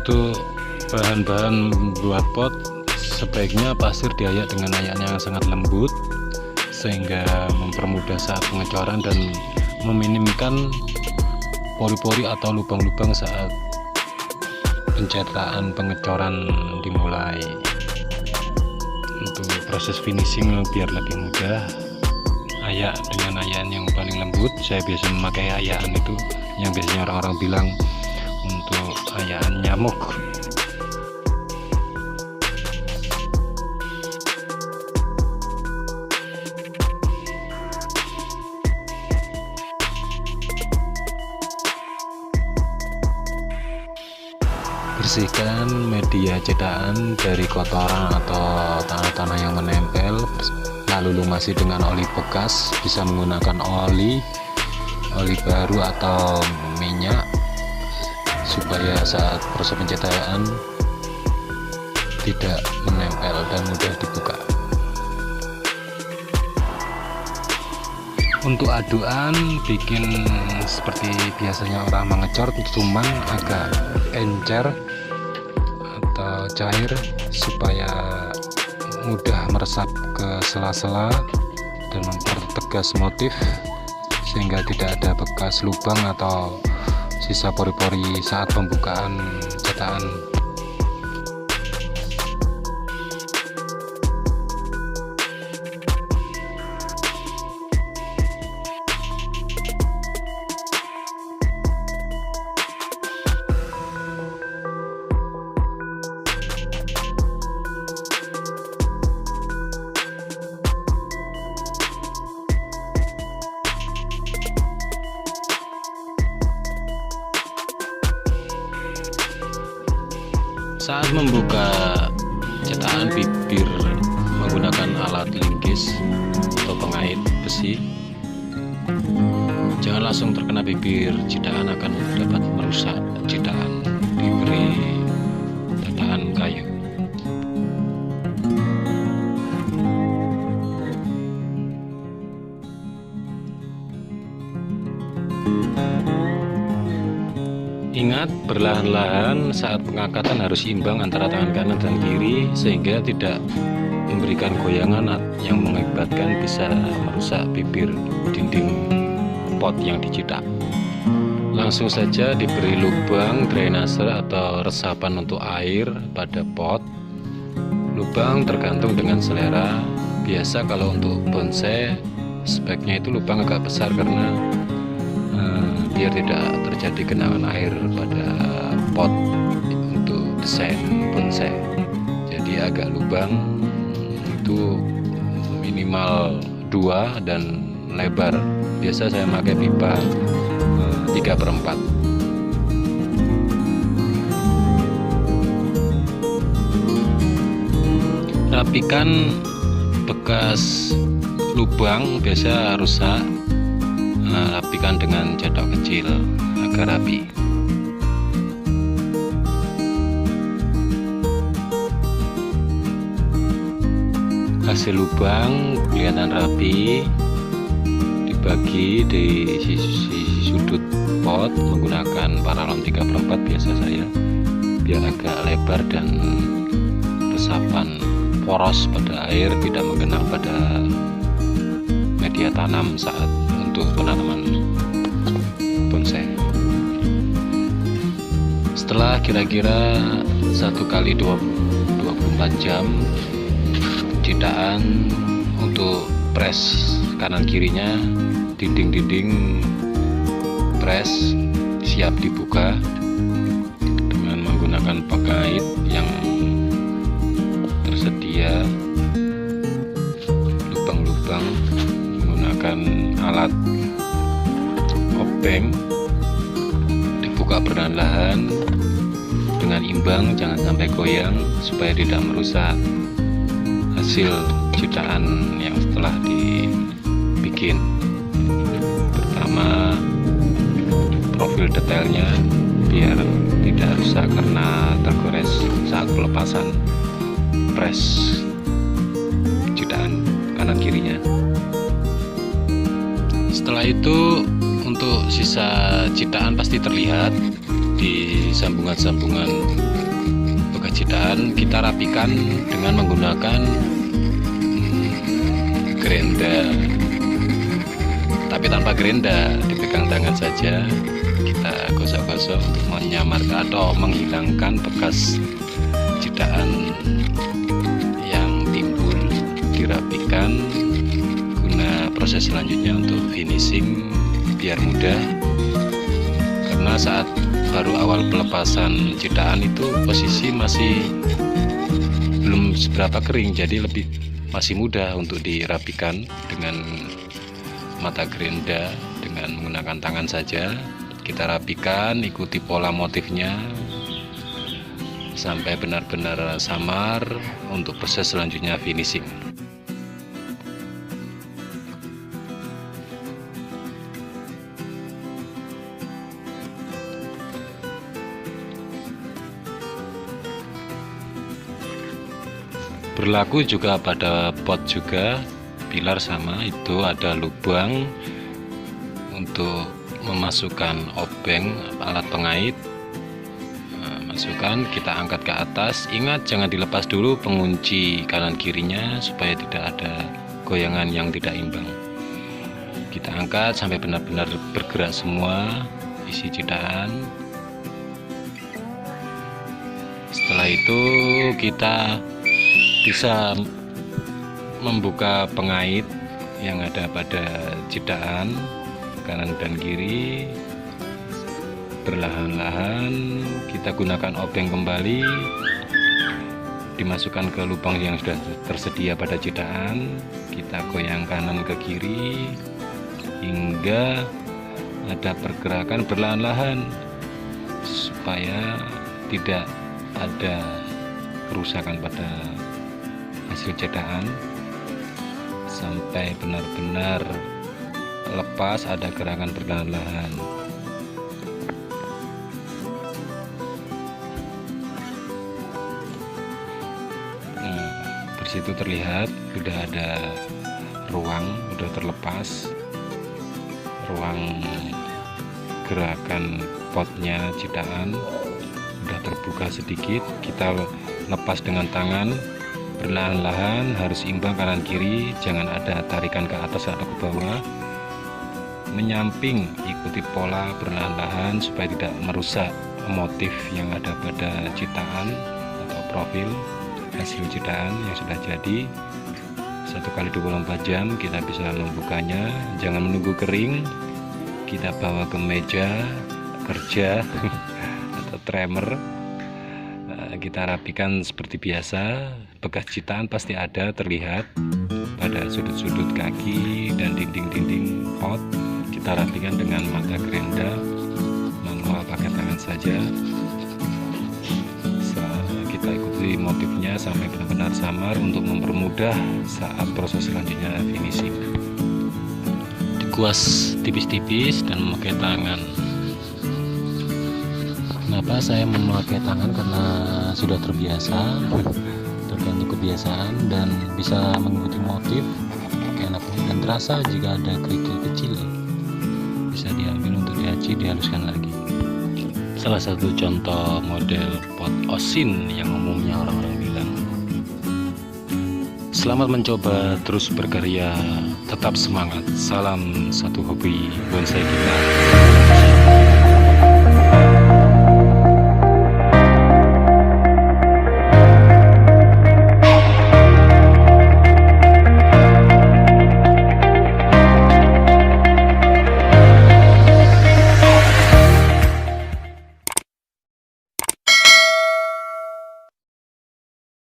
Untuk bahan-bahan buat pot, sebaiknya pasir diayak dengan ayak yang sangat lembut sehingga mempermudah saat pengecoran dan meminimkan pori-pori atau lubang-lubang saat pencetakan pengecoran dimulai. Untuk proses finishing biar lebih mudah, ayak dengan ayakan yang paling lembut. Saya biasa memakai ayakan itu yang biasanya orang-orang bilang untuk ayakan nyamuk. Bersihkan media cetakan dari kotoran atau tanah-tanah yang menempel, lalu lumasi dengan oli bekas. Bisa menggunakan oli baru atau minyak supaya saat proses pencetakan tidak menempel dan mudah dibuka. Untuk aduan, bikin seperti biasanya orang mengecor, cuman agak encer atau cair supaya mudah meresap ke sela-sela dan mempertegas motif sehingga tidak ada bekas lubang atau sisa pori-pori saat pembukaan cetakan. Saat membuka cetakan bibir menggunakan alat lingkis atau pengait besi, jangan langsung terkena bibir, cetakan akan dapat merusak cetakan. Diberi tatakan kayu. Ingat, perlahan-lahan saat pengangkatan harus imbang antara tangan kanan dan kiri sehingga tidak memberikan goyangan yang mengakibatkan bisa merusak bibir dinding pot yang dicetak. Langsung saja diberi lubang drainase atau resapan untuk air pada pot. Lubang tergantung dengan selera. Biasa kalau untuk bonsai speknya itu lubang agak besar karena biar tidak terjadi genangan air pada pot untuk desain bonsai. Jadi agak lubang itu minimal 2 dan lebar. Biasa saya pakai pipa 3/4. Rapikan bekas lubang, biasa rusak. Rapikan dengan cendok kecil agar rapi. Hasil lubang kelihatan rapi, dibagi di sisi sudut pot menggunakan paralon 3/4 biasa saya, biar agak lebar dan resapan poros pada air tidak menggenang pada media tanam saat untuk penanaman bonsai. Setelah kira-kira 1x24 jam cetakan untuk press kanan kirinya, dinding-dinding press siap dibuka dengan menggunakan pengait yang tersedia, lubang-lubang menggunakan alat obeng. Dibuka perlahan-lahan dengan imbang, jangan sampai goyang supaya tidak merusak hasil cetakan yang setelah dibikin. Pertama, profil detailnya biar tidak rusak karena tergores saat pelepasan press cetakan kanan kirinya. Setelah itu untuk sisa cetakan pasti terlihat di sambungan-sambungan bekas ciptaan kita rapikan dengan menggunakan gerenda, tapi tanpa gerenda, dipegang tangan saja. Kita gosok-gosok untuk menyamarkan atau menghilangkan bekas ciptaan yang timbul, dirapikan guna proses selanjutnya untuk finishing biar mudah. Karena saat baru awal pelepasan ciptaan itu posisi masih belum seberapa kering, jadi masih mudah untuk dirapikan dengan mata gerenda. Dengan menggunakan tangan saja kita rapikan, ikuti pola motifnya sampai benar-benar samar untuk proses selanjutnya finishing. Berlaku juga pada pot juga, pilar sama, itu ada lubang untuk memasukkan obeng alat pengait. Masukkan, kita angkat ke atas. Ingat jangan dilepas dulu pengunci kanan kirinya supaya tidak ada goyangan yang tidak imbang. Kita angkat sampai benar-benar bergerak semua isi ciptaan. Setelah itu kita bisa membuka pengait yang ada pada ciptaan kanan dan kiri. Perlahan-lahan kita gunakan obeng kembali, dimasukkan ke lubang yang sudah tersedia pada ciptaan. Kita goyang kanan ke kiri hingga ada pergerakan perlahan-lahan supaya tidak ada kerusakan pada hasil ciptaan, sampai benar-benar lepas, ada gerakan perlahan-lahan. Nah, dari situ terlihat sudah ada ruang, sudah terlepas ruang gerakan potnya ciptaan, sudah terbuka sedikit. Kita lepas dengan tangan perlahan-lahan, harus imbang kanan kiri, jangan ada tarikan ke atas atau ke bawah. Menyamping, ikuti pola perlahan-lahan supaya tidak merusak motif yang ada pada ciptaan atau profil hasil ciptaan yang sudah jadi. 1x24 jam kita bisa membukanya. Jangan menunggu kering, kita bawa ke meja kerja atau trimmer. Kita rapikan seperti biasa. Bekas ciptaan pasti ada terlihat pada sudut-sudut kaki dan dinding-dinding pot. Kita rapikan dengan mata gerenda, manual pakai tangan saja. Kita ikuti motifnya sampai benar-benar samar untuk mempermudah saat proses selanjutnya finishing. Dikuas tipis-tipis dan memakai tangan. Kenapa saya memakai tangan? Karena sudah terbiasa, tergantung kebiasaan, dan bisa mengikuti motif enaknya, dan terasa jika ada kerikil kecil bisa diambil untuk diaci, dihaluskan lagi. Salah satu contoh model pot osin yang umumnya orang-orang bilang. Selamat mencoba, terus berkarya, tetap semangat. Salam satu hobi bonsai kita.